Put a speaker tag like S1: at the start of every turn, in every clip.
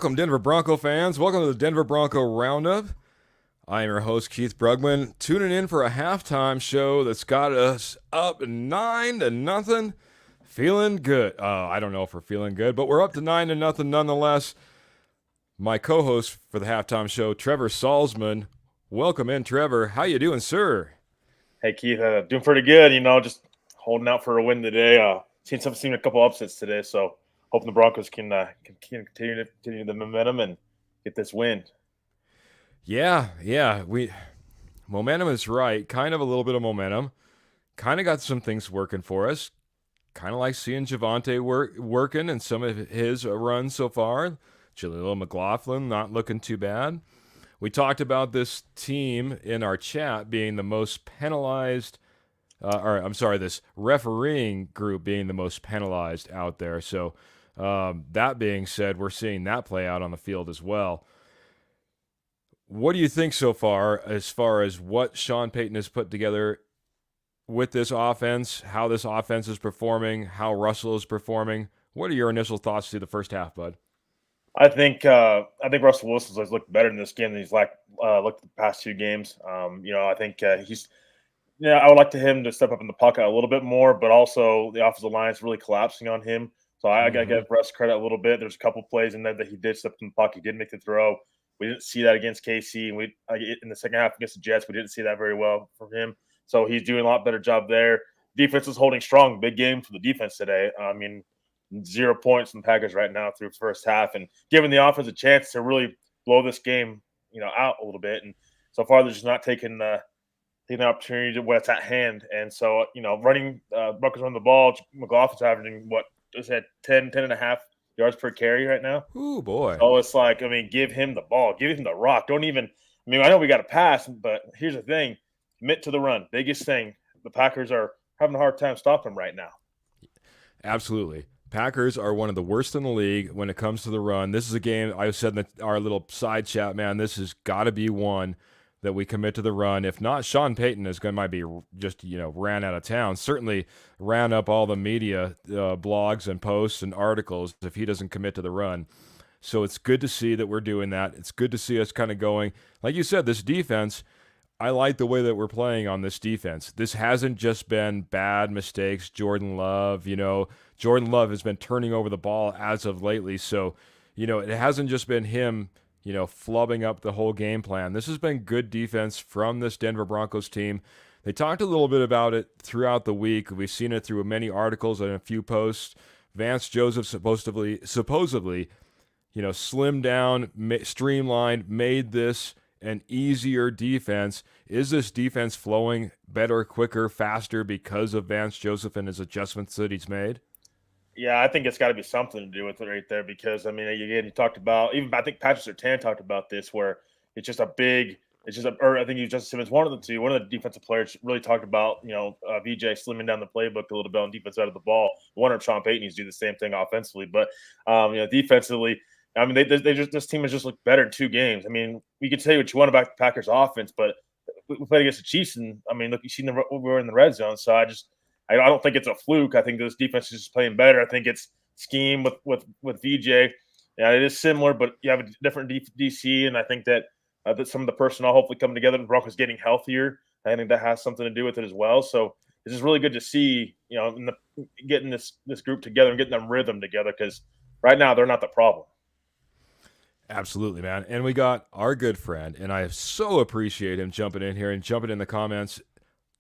S1: Welcome, Denver Bronco fans. Welcome to the Denver Bronco Roundup. I am your host, Keith Brugman, tuning in for a halftime show that's got us up 9-0. Feeling good. I don't know if we're feeling good, but we're up to 9-0 nonetheless. My co-host for the halftime show, Trevor Salzman. Welcome in, Trevor. How you doing, sir?
S2: Hey Keith, doing pretty good. Just holding out for a win today. Seen a couple upsets today, so hoping the Broncos can continue the momentum and get this win.
S1: Yeah. Momentum is right. Kind of a little bit of momentum. Kind of got some things working for us. Kind of like seeing Javonte working and some of his runs so far. Jaleel McLaughlin not looking too bad. We talked about this team in our chat being the most penalized, this refereeing group being the most penalized out there. So that being said, we're seeing that play out on the field as well. What do you think so far as what Sean Payton has put together with this offense, how this offense is performing, how Russell is performing? What are your initial thoughts through the first half, bud?
S2: I think Russell Wilson's has looked better in this game than he's looked the past two games. I think he's. Yeah, I would like to him to step up in the pocket a little bit more, but also the offensive line is really collapsing on him. So I got to give Russ credit a little bit. There's a couple plays in there that he did step in the pocket, he did make the throw. We didn't see that against KC, and in the second half against the Jets, we didn't see that very well from him. So he's doing a lot better job there. Defense is holding strong. Big game for the defense today. 0 points in the Packers right now through the first half, and giving the offense a chance to really blow this game, out a little bit. And so far, they're just not taking the opportunity to what's at hand. And so, Broncos running the ball. McLaughlin's averaging what is that 10 and a half yards per carry right now.
S1: Ooh, boy.
S2: So it's like, give him the ball, give him the rock. Don't even. I know we got to pass, but here's the thing: commit to the run. Biggest thing. The Packers are having a hard time stopping him right now.
S1: Absolutely. Packers are one of the worst in the league when it comes to the run. This is a game, I said in our little side chat, man, this has got to be one that we commit to the run. If not, Sean Payton might be just, ran out of town. Certainly ran up all the media blogs and posts and articles if he doesn't commit to the run. So it's good to see that we're doing that. It's good to see us kind of going. Like you said, this defense, I like the way that we're playing on this defense. This hasn't just been bad mistakes. Jordan Love has been turning over the ball as of lately. So, it hasn't just been him, flubbing up the whole game plan. This has been good defense from this Denver Broncos team. They talked a little bit about it throughout the week. We've seen it through many articles and a few posts. Vance Joseph supposedly, slimmed down, streamlined, made this an easier defense. Is this defense flowing better, quicker, faster because of Vance Joseph and his adjustments that he's made?
S2: Yeah, I think it's got to be something to do with it right there because, again, you talked about, even I think Patrick Surtain talked about this, where I think Justin Simmons, one of the defensive players really talked about, VJ slimming down the playbook a little bit on defense side of the ball. I wonder if Sean Payton needs to do the same thing offensively. But, defensively, this team has just looked better in two games. We can say what you want about the Packers offense, but we played against the Chiefs, and look, you've seen we were in the red zone. So I don't think it's a fluke. I think this defense is just playing better. I think it's scheme with VJ. Yeah, it is similar, but you have a different DC, and I think that some of the personnel hopefully coming together. The Broncos getting healthier. I think that has something to do with it as well. So it's just really good to see, getting this group together and getting them rhythm together, because right now they're not the problem.
S1: Absolutely, man. And we got our good friend, and I so appreciate him jumping in here and jumping in the comments.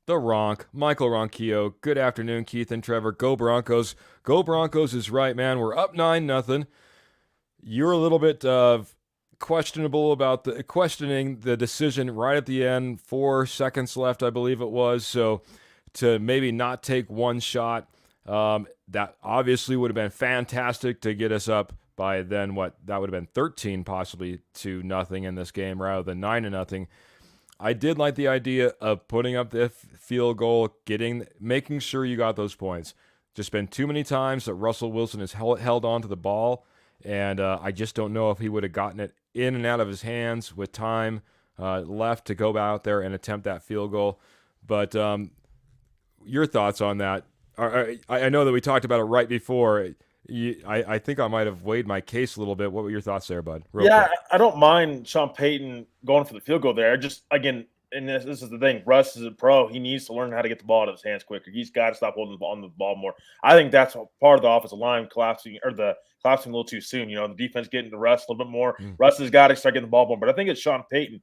S1: The Ronk, Michael Ronquillo. Good afternoon, Keith and Trevor. Go Broncos. Go Broncos is right, man. We're up 9-0. You're a little bit questionable about questioning the decision right at the end. 4 seconds left, I believe it was. So to maybe not take one shot, that obviously would have been fantastic to get us up by then. That would have been 13 possibly to nothing in this game rather than 9-0. I did like the idea of putting up the field goal, making sure you got those points. Just been too many times that Russell Wilson has held on to the ball, and I just don't know if he would have gotten it in and out of his hands with time left to go out there and attempt that field goal. But your thoughts on that? I know that we talked about it right before. I think I might have weighed my case a little bit. What were your thoughts there, bud? Real
S2: Yeah,
S1: quick.
S2: I don't mind Sean Payton going for the field goal there. Just again, and this is the thing. Russ is a pro. He needs to learn how to get the ball out of his hands quicker. He's got to stop holding on the ball more. I think that's part of the offensive line collapsing or the collapsing a little too soon. You know, the defense getting to Russ a little bit more.
S1: Mm.
S2: Russ has got to start getting the ball more. But I think it's Sean Payton.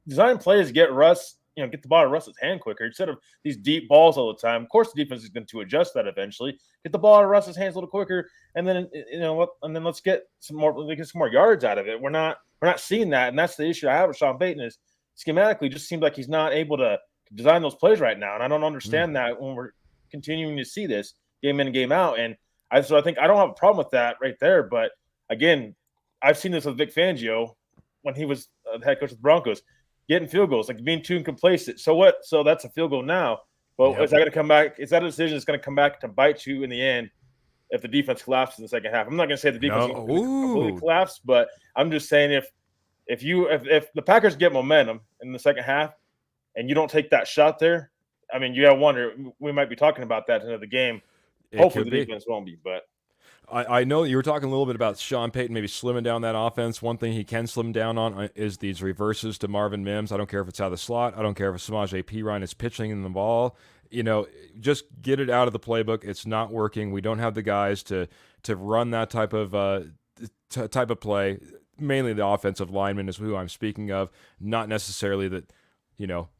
S2: Design plays to get Russ, get the ball to Russ's hand quicker instead of these deep balls all the time. Of course, the defense is going to adjust that eventually. Get the ball out of Russ's hands a little quicker, and then and then let's get some more yards out of it. We're not seeing that, and that's the issue I have with Sean Payton is schematically just seems like he's not able to design those plays right now, and I don't understand that when we're continuing to see this game in and game out. And I think I don't have a problem with that right there. But again, I've seen this with Vic Fangio when he was the head coach of the Broncos. Getting field goals, like being too complacent. So what? So that's a field goal now. Well, Is that going to come back? Is that a decision that's going to come back to bite you in the end if the defense collapses in the second half? I'm not going to say the defense is going to completely collapse, but I'm just saying if the Packers get momentum in the second half and you don't take that shot there, I mean, you got to wonder. We might be talking about that into the game. Hopefully, the defense won't be, but.
S1: I know you were talking a little bit about Sean Payton maybe slimming down that offense. One thing he can slim down on is these reverses to Marvin Mims. I don't care if it's out of the slot. I don't care if Samaje Perine is pitching in the ball. Just get it out of the playbook. It's not working. We don't have the guys to run that type of play. Mainly the offensive lineman is who I'm speaking of, not necessarily that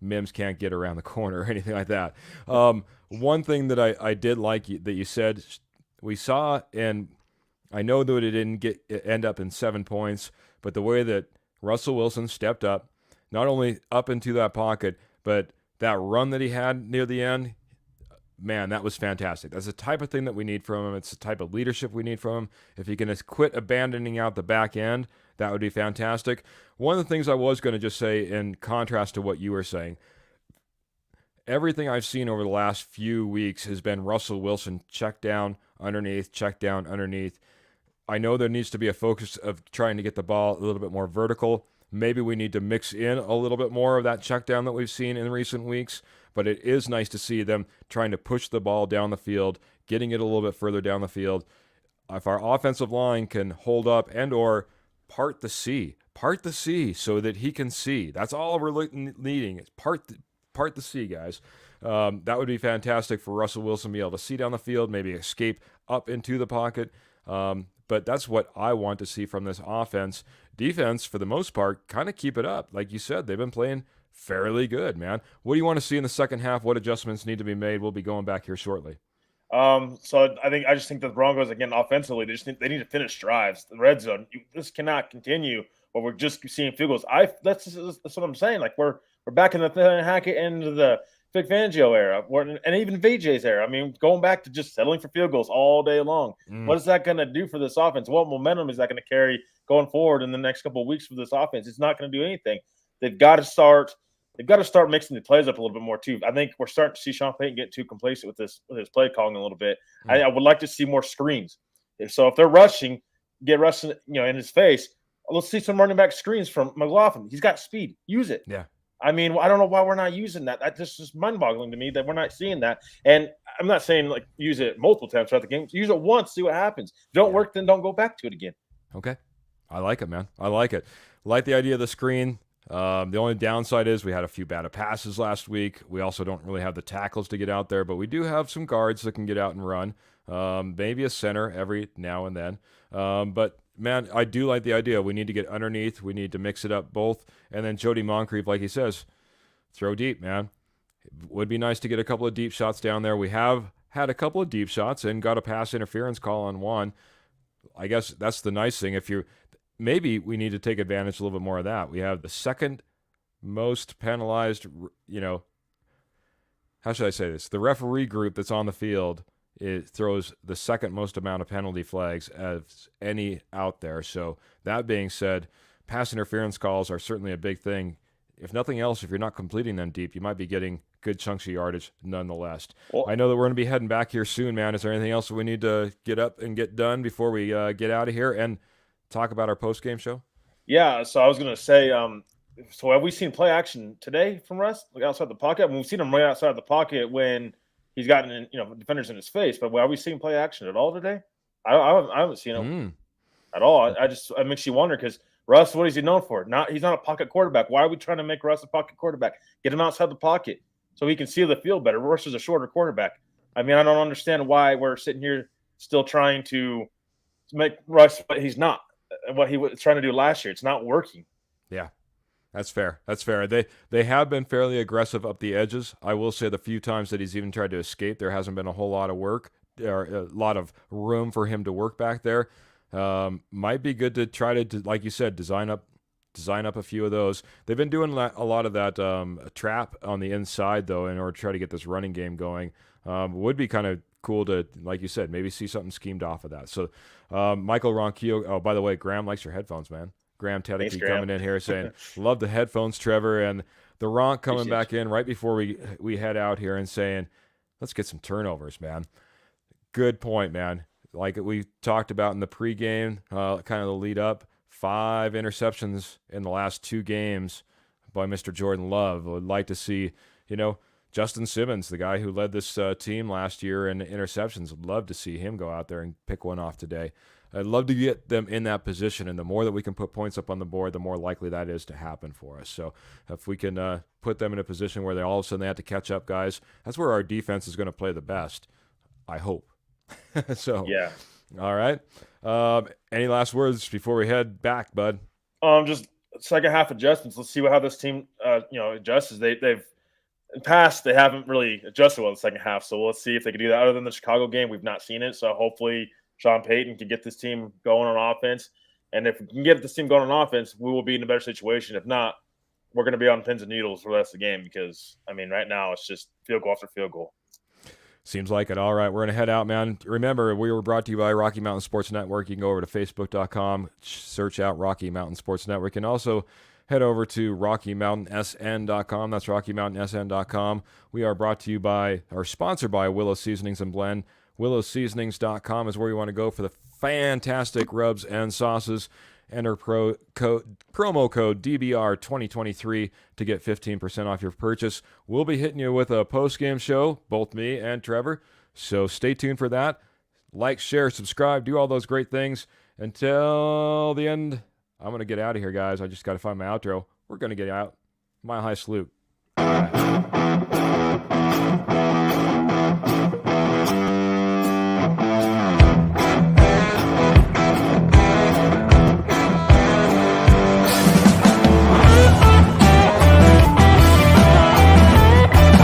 S1: Mims can't get around the corner or anything like that. One thing that I did like that you said, we saw, and I know that it didn't end up in 7 points, but the way that Russell Wilson stepped up, not only up into that pocket, but that run that he had near the end, man, that was fantastic. That's the type of thing that we need from him. It's the type of leadership we need from him. If he can quit abandoning out the back end, that would be fantastic. One of the things I was going to just say in contrast to what you were saying, everything I've seen over the last few weeks has been Russell Wilson check down underneath. I know there needs to be a focus of trying to get the ball a little bit more vertical. Maybe we need to mix in a little bit more of that check down that we've seen in recent weeks, but it is nice to see them trying to push the ball down the field, getting it a little bit further down the field. If our offensive line can hold up and or part the sea so that he can see. That's all we're needing. It's part the sea, guys. That would be fantastic for Russell Wilson to be able to see down the field, maybe escape up into the pocket. But that's what I want to see from this offense. Defense, for the most part, kind of keep it up. Like you said, they've been playing fairly good, man. What do you want to see in the second half? What adjustments need to be made? We'll be going back here shortly.
S2: So I just think that the Broncos, again, offensively, they need to finish drives. The red zone, this cannot continue where we're just seeing field goals. That's what I'm saying. Like we're back in the Hackett end of the Vic Fangio era, and even VJ's era. I mean, going back to just settling for field goals all day long. What is that going to do for this offense? What momentum is that going to carry going forward in the next couple of weeks for this offense? It's not going to do anything. They've got to start mixing the plays up a little bit more too. I think we're starting to see Sean Payton get too complacent with his play calling a little bit. I would like to see more screens. So if they're rushing, get rushing, in his face. Let's see some running back screens from McLaughlin. He's got speed. Use it.
S1: Yeah.
S2: I mean, I don't know why we're not using that. That just is mind-boggling to me that we're not seeing that. And I'm not saying like use it multiple times throughout the game. Use it once, see what happens. If it don't work, then don't go back to it again.
S1: Okay. I like it, man. I like it. Like the idea of the screen. The only downside is we had a few bad passes last week. We also don't really have the tackles to get out there, but we do have some guards that can get out and run. Maybe a center every now and then. But man, I do like the idea. We need to get underneath. We need to mix it up both. And then Jody Moncrief, like he says, throw deep, man. It would be nice to get a couple of deep shots down there. We have had a couple of deep shots and got a pass interference call on one. I guess that's the nice thing. Maybe we need to take advantage a little bit more of that. We have the second most penalized, how should I say this? The referee group that's on the field, it throws the second most amount of penalty flags as any out there. So that being said, pass interference calls are certainly a big thing. If nothing else, if you're not completing them deep, you might be getting good chunks of yardage nonetheless. Well, I know that we're going to be heading back here soon, man. Is there anything else that we need to get up and get done before we get out of here and talk about our post-game show?
S2: Yeah, so I was going to say, so have we seen play action today from Russ, like outside the pocket? I mean, we've seen him right outside the pocket when he's gotten defenders in his face, but have we seen play action at all today? I haven't seen it at all. It makes you wonder because Russ, what is he known for? He's not a pocket quarterback. Why are we trying to make Russ a pocket quarterback? Get him outside the pocket so he can see the field better. Russ is a shorter quarterback. I mean, I don't understand why we're sitting here still trying to make Russ what he's not. What he was trying to do last year. It's not working.
S1: Yeah. That's fair. That's fair. They have been fairly aggressive up the edges. I will say the few times that he's even tried to escape, there hasn't been a whole lot of work or a lot of room for him to work back there. Might be good to try to, like you said, design up a few of those. They've been doing a lot of that trap on the inside though, in order to try to get this running game going. Would be kind of cool to, like you said, maybe see something schemed off of that. So, Michael Ronquillo. Oh, by the way, Graham likes your headphones, man. Graham Tedeke coming in here saying, love the headphones, Trevor. And the Ronk coming back in right before we head out here and saying, let's get some turnovers, man. Good point, man. Like we talked about in the pregame, kind of the lead up, 5 interceptions in the last 2 games by Mr. Jordan Love. Would like to see, Justin Simmons, the guy who led this team last year in interceptions. Would love to see him go out there and pick one off today. I'd love to get them in that position, and the more that we can put points up on the board, the more likely that is to happen for us. So if we can put them in a position where all of a sudden they have to catch up, guys, that's where our defense is going to play the best, I hope. So,
S2: yeah.
S1: All right. Any last words before we head back, bud?
S2: Just second half adjustments. Let's see how this team, adjusts. They've in the past they haven't really adjusted well in the second half. So let's see if they can do that. Other than the Chicago game, we've not seen it. So hopefully Sean Payton can get this team going on offense. And if we can get this team going on offense, we will be in a better situation. If not, we're going to be on pins and needles for the rest of the game because, I mean, right now it's just field goal after field goal.
S1: Seems like it. All right, we're going to head out, man. Remember, we were brought to you by Rocky Mountain Sports Network. You can go over to Facebook.com, search out Rocky Mountain Sports Network, and also head over to RockyMountainSN.com. That's RockyMountainSN.com. We are brought to you by, or sponsored by, Willow Seasonings and Blend. WillowSeasonings.com is where you want to go for the fantastic rubs and sauces. Enter promo code DBR2023 to get 15% off your purchase. We'll be hitting you with a post-game show, both me and Trevor. So stay tuned for that. Like, share, subscribe, do all those great things. Until the end, I'm going to get out of here, guys. I just got to find my outro. We're going to get out. Mile High Salute. All right.